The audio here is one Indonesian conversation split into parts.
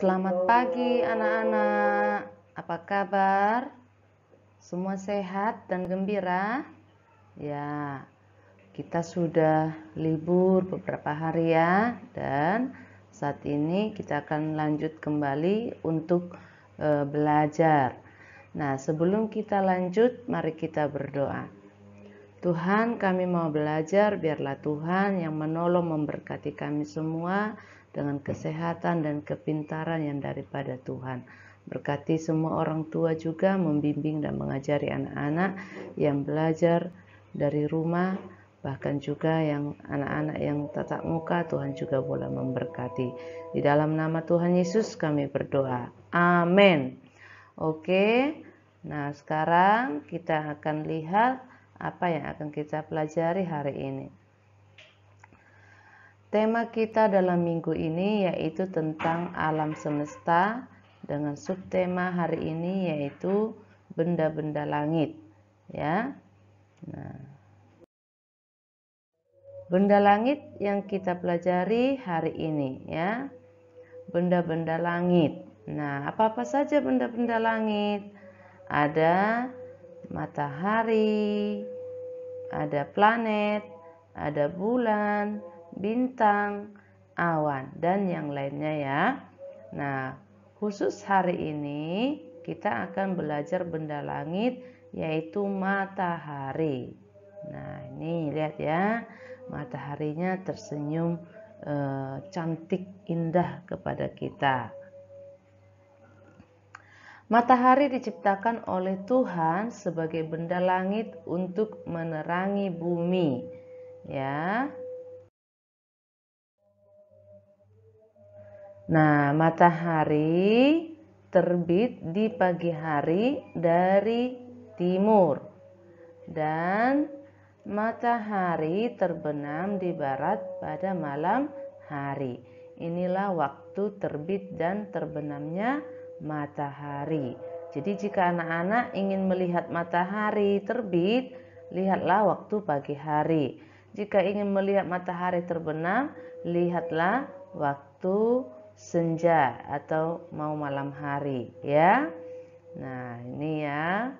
Selamat pagi anak-anak, apa kabar? Semua sehat dan gembira? Ya, kita sudah libur beberapa hari ya, dan saat ini kita akan lanjut kembali untuk belajar. Nah, sebelum kita lanjut, mari kita berdoa. Tuhan, kami mau belajar, biarlah Tuhan yang menolong memberkati kami semua dengan kesehatan dan kepintaran yang daripada Tuhan. Berkati semua orang tua juga membimbing dan mengajari anak-anak yang belajar dari rumah, bahkan juga yang anak-anak yang tatap muka, Tuhan juga boleh memberkati. Di dalam nama Tuhan Yesus kami berdoa. Amin. Oke, nah sekarang kita akan lihat apa yang akan kita pelajari hari ini. Tema kita dalam minggu ini yaitu tentang alam semesta, dengan subtema hari ini yaitu benda-benda langit, ya. Nah, benda langit yang kita pelajari hari ini, ya. Benda-benda langit. Nah, apa-apa saja benda-benda langit? Ada matahari, ada planet, ada bulan, bintang, awan, dan yang lainnya ya. Nah, khusus hari ini kita akan belajar benda langit yaitu matahari. Nah, ini lihat ya, mataharinya tersenyum cantik indah kepada kita. Matahari diciptakan oleh Tuhan sebagai benda langit untuk menerangi bumi, ya. Nah, matahari terbit di pagi hari dari timur dan matahari terbenam di barat pada malam hari. Inilah waktu terbit dan terbenamnya matahari. Jadi jika anak-anak ingin melihat matahari terbit, lihatlah waktu pagi hari. Jika ingin melihat matahari terbenam, lihatlah waktu senja atau mau malam hari, ya. Nah, ini ya.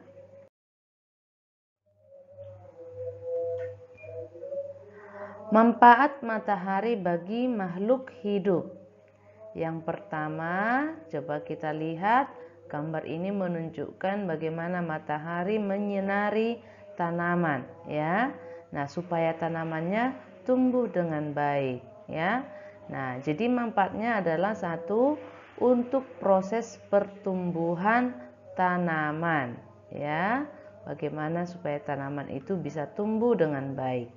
Manfaat matahari bagi makhluk hidup. Yang pertama, coba kita lihat gambar ini menunjukkan bagaimana matahari menyinari tanaman, ya. Nah, supaya tanamannya tumbuh dengan baik, ya. Nah, jadi manfaatnya adalah satu, untuk proses pertumbuhan tanaman, ya. Bagaimana supaya tanaman itu bisa tumbuh dengan baik.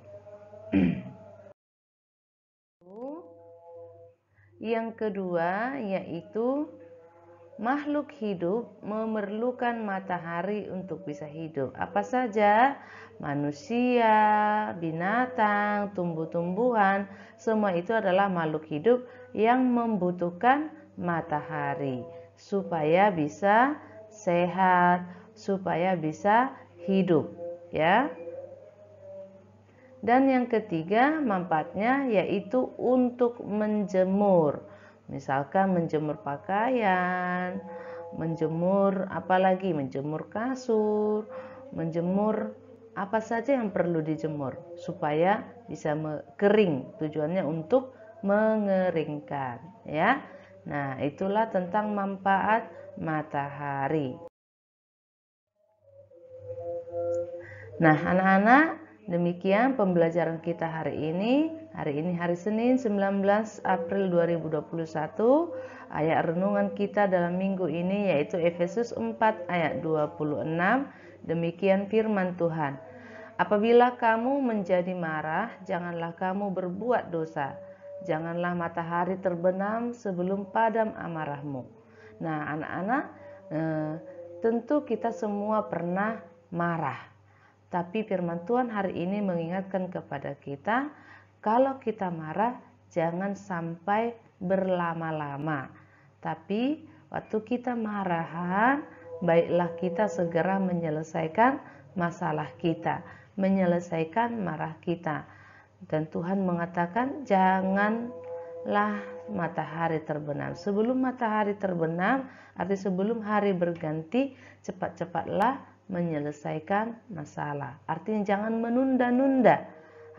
Yang kedua yaitu makhluk hidup memerlukan matahari untuk bisa hidup. Apa saja? Manusia, binatang, tumbuh-tumbuhan, semua itu adalah makhluk hidup yang membutuhkan matahari supaya bisa sehat, supaya bisa hidup, ya. Dan yang ketiga manfaatnya yaitu untuk menjemur. Misalkan menjemur pakaian, menjemur apalagi, menjemur kasur, menjemur apa saja yang perlu dijemur supaya bisa kering. Tujuannya untuk mengeringkan, ya. Nah, itulah tentang manfaat matahari. Nah, anak-anak, demikian pembelajaran kita hari ini. Hari ini hari Senin 19 April 2021. Ayat renungan kita dalam minggu ini yaitu Efesus 4 ayat 26. Demikian firman Tuhan. Apabila kamu menjadi marah, janganlah kamu berbuat dosa. Janganlah matahari terbenam sebelum padam amarahmu. Nah, anak-anak, tentu kita semua pernah marah. Tapi firman Tuhan hari ini mengingatkan kepada kita, kalau kita marah jangan sampai berlama-lama. Tapi waktu kita marahan, baiklah kita segera menyelesaikan masalah kita, menyelesaikan marah kita. Dan Tuhan mengatakan jangan lah matahari terbenam. Sebelum matahari terbenam, artinya sebelum hari berganti, cepat-cepatlah menyelesaikan masalah. Artinya jangan menunda-nunda,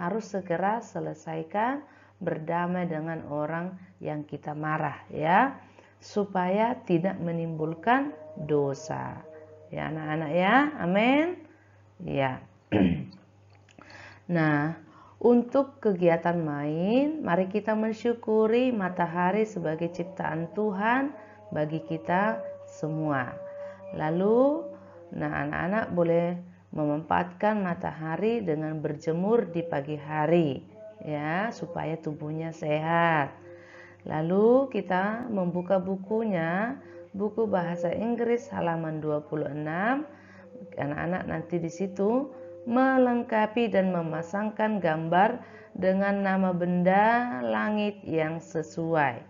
harus segera selesaikan, berdamai dengan orang yang kita marah ya, supaya tidak menimbulkan dosa. Ya anak-anak ya, amin. Ya. Nah, untuk kegiatan main, mari kita mensyukuri matahari sebagai ciptaan Tuhan bagi kita semua. Lalu, nah anak-anak boleh memanfaatkan matahari dengan berjemur di pagi hari ya, supaya tubuhnya sehat. Lalu kita membuka bukunya, buku bahasa Inggris halaman 26. Anak-anak nanti di situ melengkapi dan memasangkan gambar dengan nama benda langit yang sesuai.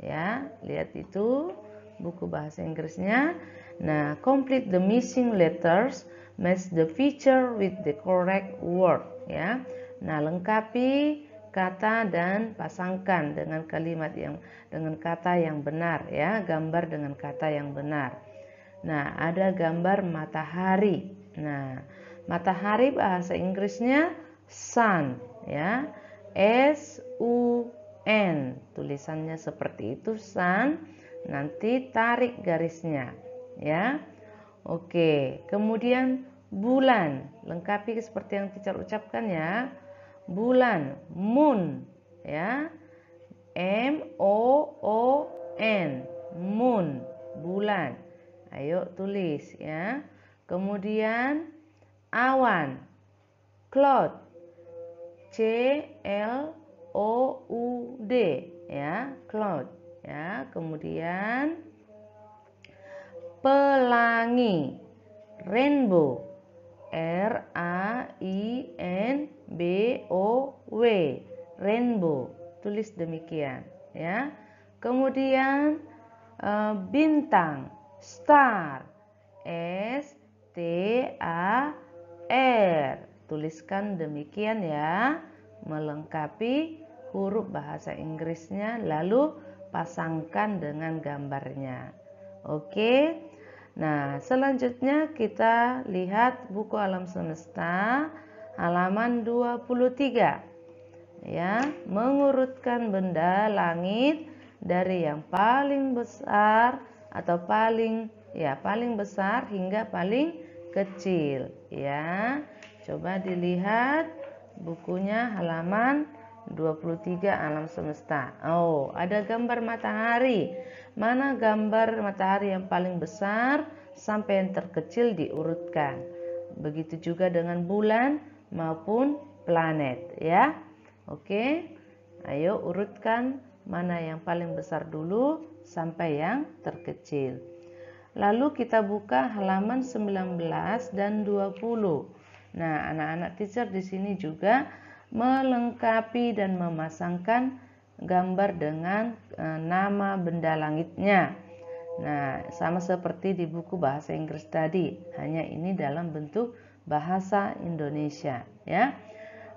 Ya, lihat itu buku bahasa Inggrisnya. Nah, complete the missing letters, match the feature with the correct word. Ya, nah lengkapi kata dan pasangkan dengan dengan kata yang benar. Ya, gambar dengan kata yang benar. Nah, ada gambar matahari. Nah, matahari bahasa Inggrisnya sun, ya. S-U-N. Tulisannya seperti itu, sun. Nanti tarik garisnya, ya. Oke, kemudian bulan. Lengkapi seperti yang teacher ucapkan ya. Bulan, moon, ya. M-O-O-N. Moon, bulan. Ayo tulis ya. Kemudian awan, cloud, C-L-O-U-D ya, cloud ya. Kemudian pelangi, rainbow, R-A-I-N-B-O-W, rainbow. Tulis demikian ya. Kemudian bintang, star, S-T-A-R. Tuliskan demikian ya, melengkapi huruf bahasa Inggrisnya, lalu pasangkan dengan gambarnya. Oke. Nah, selanjutnya kita lihat buku alam semesta halaman 23. Ya, mengurutkan benda langit dari yang paling besar atau paling besar hingga paling kecil ya. Coba dilihat bukunya halaman 23 alam semesta. Oh, ada gambar matahari. Mana gambar matahari yang paling besar sampai yang terkecil diurutkan. Begitu juga dengan bulan maupun planet ya. Oke. Ayo urutkan mana yang paling besar dulu sampai yang terkecil. Lalu kita buka halaman 19 dan 20. Nah, anak-anak teacher di sini juga melengkapi dan memasangkan gambar dengan nama benda langitnya. Nah, sama seperti di buku bahasa Inggris tadi, hanya ini dalam bentuk bahasa Indonesia ya.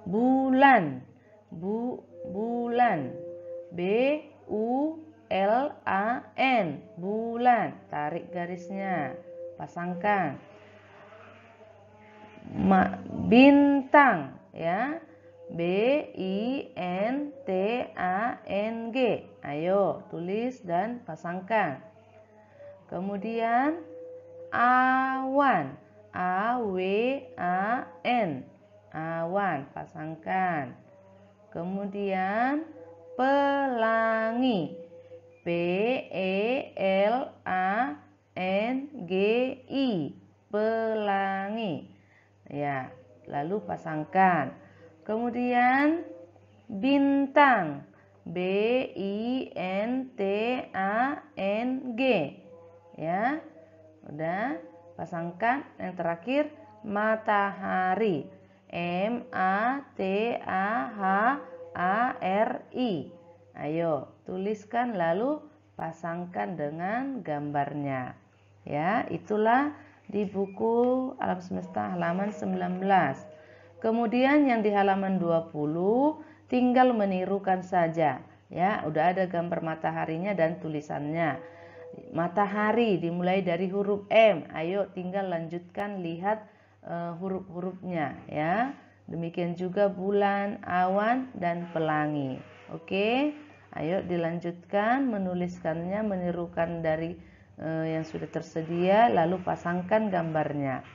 Bulan, bulan, B-U-L-A-N, bulan. Tarik garisnya, pasangkan. Bintang ya, B-I-N-T-A-N-G. Ayo tulis dan pasangkan. Kemudian awan, A-W-A-N, awan, pasangkan. Kemudian pelangi, P-E-L-A-N-G-I, pelangi. Ya, lalu pasangkan. Kemudian bintang, B-I-N-T-A-N-G. Ya, udah pasangkan. Yang terakhir matahari, M-A-T-A-H-A-R-I. Ayo tuliskan lalu pasangkan dengan gambarnya. Ya, itulah di buku alam semesta halaman 19. Kemudian yang di halaman 20 tinggal menirukan saja. Ya, udah ada gambar mataharinya dan tulisannya. Matahari dimulai dari huruf M. Ayo tinggal lanjutkan lihat huruf-hurufnya ya. Demikian juga bulan, awan, dan pelangi. Oke, ayo dilanjutkan menuliskannya, menirukan dari yang sudah tersedia, lalu pasangkan gambarnya.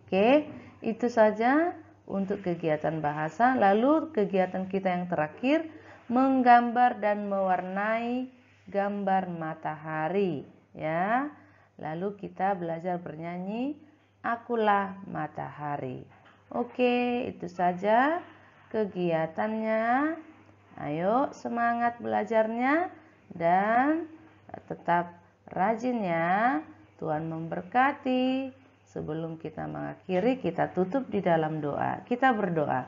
Oke, itu saja untuk kegiatan bahasa. Lalu kegiatan kita yang terakhir, menggambar dan mewarnai gambar matahari ya. Lalu kita belajar bernyanyi Akulah Matahari. Oke, itu saja kegiatannya. Ayo semangat belajarnya dan tetap rajin ya. Tuhan memberkati. Sebelum kita mengakhiri, kita tutup di dalam doa. Kita berdoa.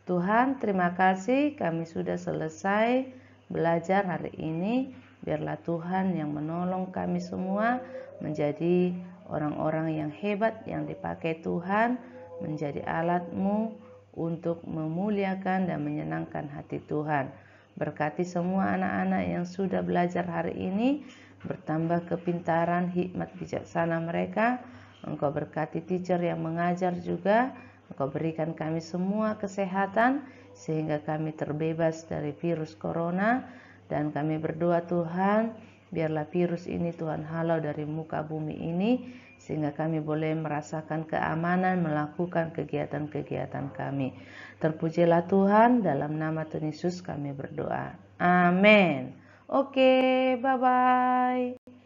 Tuhan, terima kasih kami sudah selesai belajar hari ini. Biarlah Tuhan yang menolong kami semua menjadi orang-orang yang hebat, yang dipakai Tuhan, menjadi alat-Mu untuk memuliakan dan menyenangkan hati Tuhan. Berkati semua anak-anak yang sudah belajar hari ini, bertambah kepintaran, hikmat, bijaksana mereka. Engkau berkati teacher yang mengajar juga. Engkau berikan kami semua kesehatan sehingga kami terbebas dari virus corona. Dan kami berdoa Tuhan, biarlah virus ini Tuhan halau dari muka bumi ini, sehingga kami boleh merasakan keamanan melakukan kegiatan-kegiatan kami. Terpujilah Tuhan, dalam nama Tuhan Yesus kami berdoa. Amin. Oke, bye-bye.